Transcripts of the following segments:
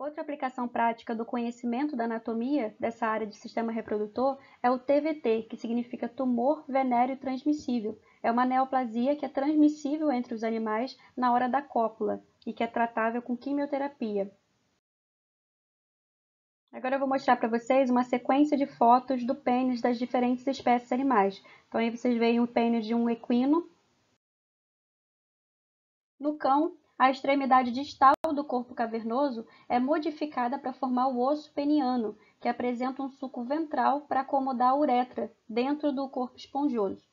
Outra aplicação prática do conhecimento da anatomia dessa área de sistema reprodutor é o TVT, que significa tumor venéreo transmissível. É uma neoplasia que é transmissível entre os animais na hora da cópula e que é tratável com quimioterapia. Agora eu vou mostrar para vocês uma sequência de fotos do pênis das diferentes espécies animais. Então aí vocês veem o pênis de um equino. No cão, a extremidade distal do corpo cavernoso é modificada para formar o osso peniano, que apresenta um suco ventral para acomodar a uretra dentro do corpo esponjoso.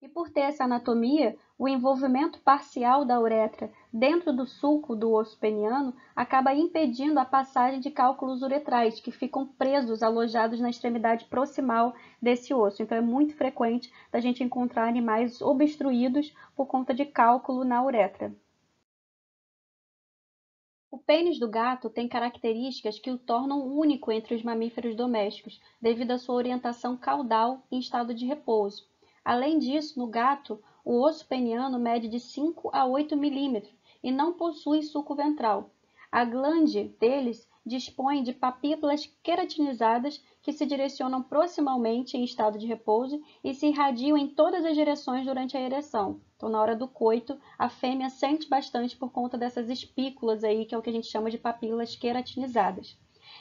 E por ter essa anatomia, o envolvimento parcial da uretra dentro do sulco do osso peniano acaba impedindo a passagem de cálculos uretrais, que ficam presos, alojados na extremidade proximal desse osso. Então é muito frequente da gente encontrar animais obstruídos por conta de cálculo na uretra. O pênis do gato tem características que o tornam único entre os mamíferos domésticos, devido à sua orientação caudal em estado de repouso. Além disso, no gato, o osso peniano mede de 5 a 8 milímetros e não possui sulco ventral. A glande deles dispõe de papílaas queratinizadas que se direcionam proximalmente em estado de repouso e se irradiam em todas as direções durante a ereção. Então, na hora do coito, a fêmea sente bastante por conta dessas espículas aí, que é o que a gente chama de papilas queratinizadas.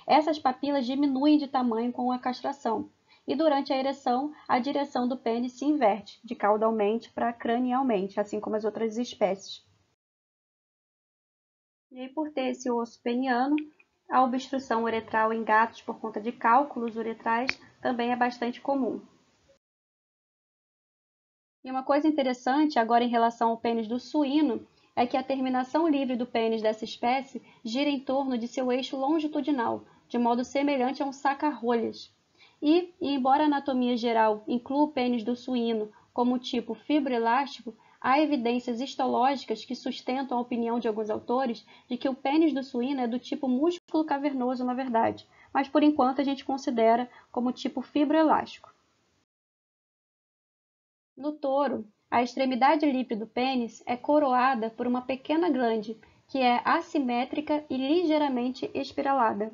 Essas papilas diminuem de tamanho com a castração. E durante a ereção, a direção do pênis se inverte, de caudalmente para cranialmente, assim como as outras espécies. E aí, por ter esse osso peniano, a obstrução uretral em gatos por conta de cálculos uretrais também é bastante comum. E uma coisa interessante agora em relação ao pênis do suíno é que a terminação livre do pênis dessa espécie gira em torno de seu eixo longitudinal, de modo semelhante a um saca-rolhas. E, embora a anatomia geral inclua o pênis do suíno como tipo fibroelástico, há evidências histológicas que sustentam a opinião de alguns autores de que o pênis do suíno é do tipo músculo cavernoso, na verdade, mas por enquanto a gente considera como tipo fibroelástico. No touro, a extremidade lípida do pênis é coroada por uma pequena glande, que é assimétrica e ligeiramente espiralada.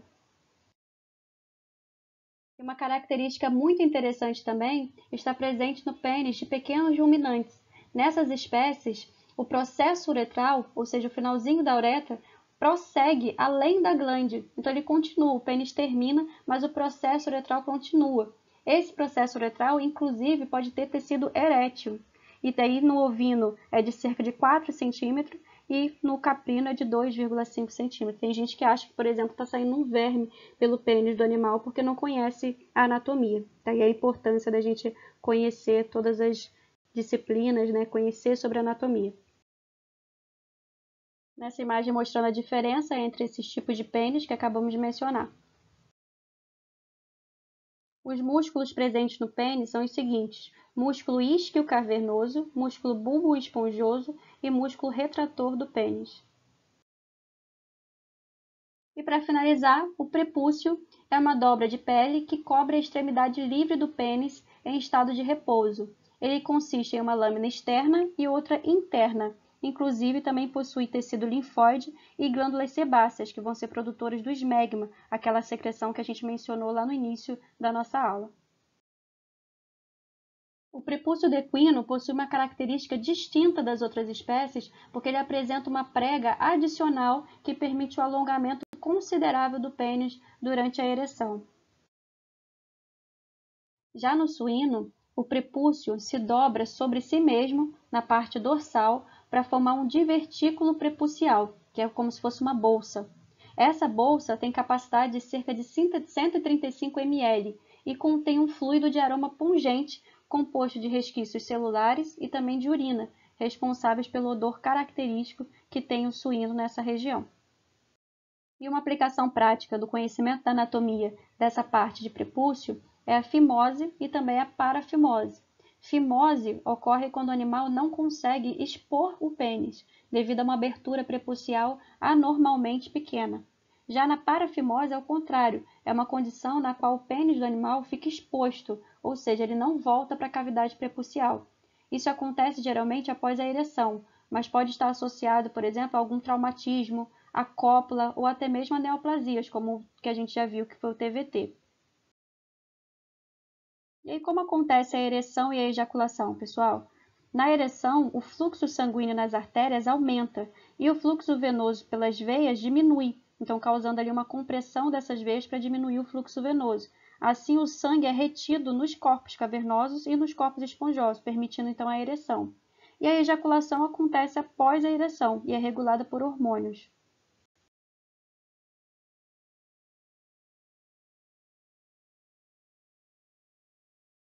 E uma característica muito interessante também está presente no pênis de pequenos ruminantes. Nessas espécies, o processo uretral, ou seja, o finalzinho da uretra, prossegue além da glande. Então ele continua, o pênis termina, mas o processo uretral continua. Esse processo uretral, inclusive, pode ter tecido erétil. E daí no ovino é de cerca de 4 centímetros e no caprino é de 2,5 centímetros. Tem gente que acha que, por exemplo, está saindo um verme pelo pênis do animal porque não conhece a anatomia. Daí a importância da gente conhecer todas as disciplinas, né? Conhecer sobre a anatomia. Nessa imagem mostrando a diferença entre esses tipos de pênis que acabamos de mencionar. Os músculos presentes no pênis são os seguintes: músculo isquio cavernoso, músculo bulbo esponjoso e músculo retrator do pênis. E para finalizar, o prepúcio é uma dobra de pele que cobre a extremidade livre do pênis em estado de repouso. Ele consiste em uma lâmina externa e outra interna. Inclusive, também possui tecido linfóide e glândulas sebáceas, que vão ser produtoras do esmegma, aquela secreção que a gente mencionou lá no início da nossa aula. O prepúcio do equino possui uma característica distinta das outras espécies, porque ele apresenta uma prega adicional que permite o alongamento considerável do pênis durante a ereção. Já no suíno, o prepúcio se dobra sobre si mesmo na parte dorsal para formar um divertículo prepucial, que é como se fosse uma bolsa. Essa bolsa tem capacidade de cerca de 135 ml e contém um fluido de aroma pungente composto de resquícios celulares e também de urina, responsáveis pelo odor característico que tem o suíno nessa região. E uma aplicação prática do conhecimento da anatomia dessa parte de prepúcio é a fimose e também a parafimose. Fimose ocorre quando o animal não consegue expor o pênis, devido a uma abertura prepucial anormalmente pequena. Já na parafimose, ao contrário, é uma condição na qual o pênis do animal fica exposto, ou seja, ele não volta para a cavidade prepucial. Isso acontece geralmente após a ereção, mas pode estar associado, por exemplo, a algum traumatismo, a cópula ou até mesmo a neoplasias, como o que a gente já viu que foi o TVT. E aí, como acontece a ereção e a ejaculação, pessoal? Na ereção, o fluxo sanguíneo nas artérias aumenta e o fluxo venoso pelas veias diminui, então causando ali uma compressão dessas veias para diminuir o fluxo venoso. Assim, o sangue é retido nos corpos cavernosos e nos corpos esponjosos, permitindo então a ereção. E a ejaculação acontece após a ereção e é regulada por hormônios.